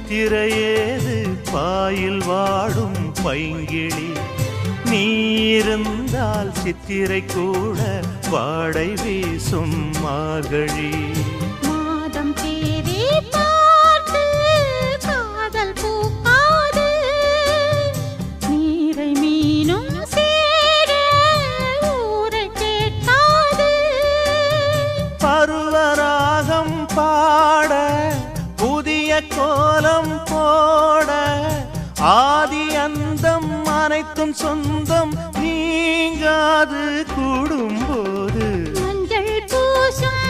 சித்திரையேது boil வாடும் பைங்கிளி நீ இருந்தால் சித்திரை கூட வாடை வீசும் மார்கழி மாதம் தேதி பார்த்து காதல் பூக்காது நீரை மீனும் சேர ஊரை கேட்காது பருவராகம் பாட புதிய கோலம் போட ஆதி அந்தம் அனைத்தும் சொந்தம் நீங்காது கூடும்போது மஞ்சள் பூசும்